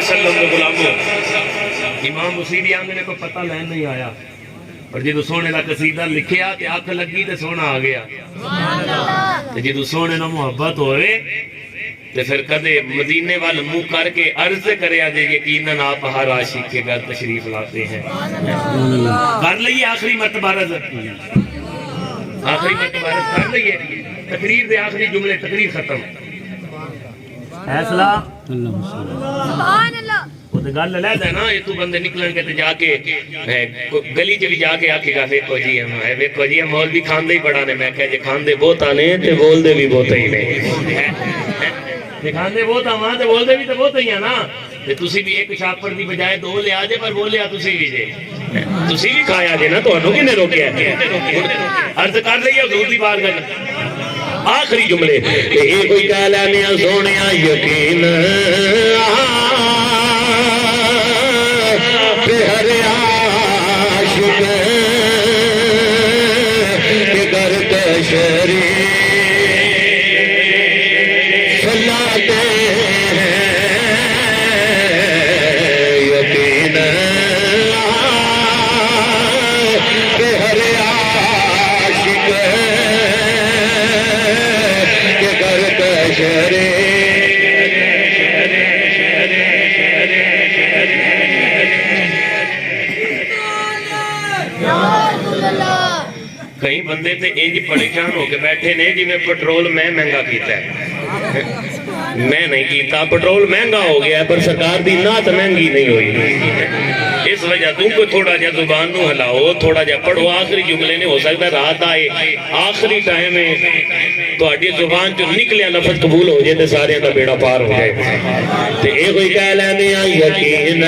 علیہ وسلم کے غلاموں امام حسینی آنگنے کو پتہ لین نہیں آیا اور جدو سونے کا قصیدہ لکھیا تے آنکھ لگی تے سونا آ گیا تے جدو سونے نہ محبت ہوئے تے پھر کدے مدینے وال منہ کر کے عرض کریا جے یقیناً آپ ہر عاشق کے گھر تشریف لاتے ہیں کر لئیے آخری مرتبہ رض آخری مرتبہ رض کر لئیے تقریر دے آخری جملے تقریر ختم فیصلہ سبحان اللہ وہ تو گل لے دے نا یہ تو بندے نکلن کے تے جا کے گلی چ بھی جا کے آکھے گا ویکھو جی مولوی کھاندے ہی بڑا نے میں کہا جی کھاندے بہت آنے تے بولدے بھی بہت ہی نے کھاندے بہت آواں تے بولدے بھی تے بہت ہی ہیں نا تے تسی بھی ایک شاپر دی بجائے دو لے آ جے پر بولیا تسی بھی جے تسی بھی کھایا جے نا تانوں کنے روکیا عرض کر لئیے حضور دی بارگاہ آخری جملے یہ کوئی کہہ لینے سونیا یقین پہ ہر عاشق کے گھر تشریف لاتے ہیں یقین پہ ہر عاشق کے گھر تشریف کئی بندے تے انج پریشان ہو کے بیٹھے نے جی میں پٹرول میں مہنگا کیتا ہے میں نہیں کیتا پٹرول مہنگا ہو گیا ہے پر سرکار دی نعت مہنگی نہیں ہوئی اس وجہ تم کو تھوڑا جا زبان نو ہلاؤ تھوڑا جا پڑھو آخری جملے نے ہو سکتا ہے رات آئے آخری ٹائم ہے تو اڈی زبان جو نکلیا لفظ قبول ہو جائے تے سارے کا بیڑا پار ہو جائے تے اے کوئی کہہ لینے یقین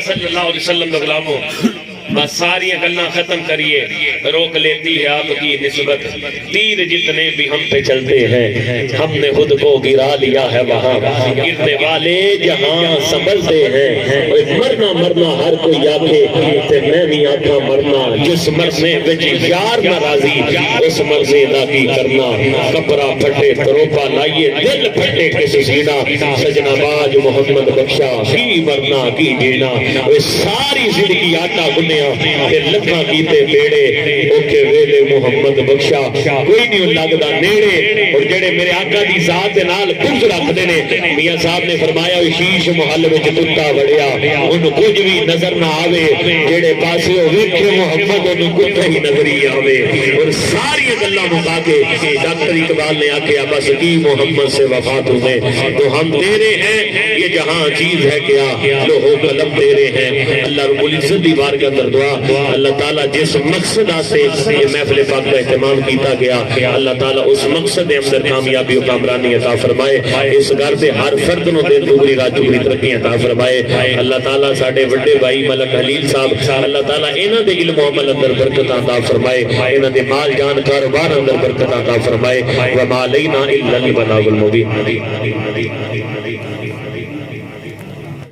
صلی اللہ علیہ وسلم غلاموں بس ساری گلنا ختم کریے روک لیتی ہے آپ کی نسبت تیر جتنے بھی ہم پہ چلتے ہیں ہم نے خود کو گرا لیا ہے وہاں گرنے والے جہاں سنبھلتے ہیں مرنا مرنا ہر کوئی آکھے تے میں بھی آکھا مرنا جس مرنے وچ یار ناراضی اس مرنے دا کی کرنا کپڑا پھٹے تروپا لائیے دل پھٹے کسی سینا سجنا باج محمد بخشا کی مرنا کی جینا ساری زندگی آٹا گنے لکھا کیتے بیڑے اوکے ویلے محمد بخشا کوئی نہیں لگدا نیڑے اور جڑے میرے آقا دی ذات نال بغض رکھدے نے میاں صاحب نے فرمایا شیش محل وچ کتا وڑیا اونوں کچھ بھی نظر نہ آوے جڑے پاسے ویکھے محمد اونوں کتا ہی نظر ہی آوے اور ساری گلاں مکا کے ڈاکٹر اقبال نے آکھیا بس کی محمد سے وفا تمہیں تو ہم تیرے ہیں یہ جہاں چیز ہے کیا لوہو قلم تیرے ہیں اللہ رب العزت دی بارگاہ اندر دعا اللہ تعالیٰ جس مقصد آسے یہ محفل پاک کا اہتمام کیتا گیا اللہ تعالیٰ اس مقصد اندر کامیابی و کامرانی عطا فرمائے اس گھر دے ہر فرد نو دے دوبری راجو بری ترقی عطا فرمائے اللہ تعالیٰ ساڑھے وڈے بھائی ملک حلیل صاحب اللہ تعالیٰ انہ دے علم و عمل اندر برکت عطا فرمائے انہ دے مال جان کاروبار اندر برکت عطا فرمائے وما علینا الا البلاغ المبین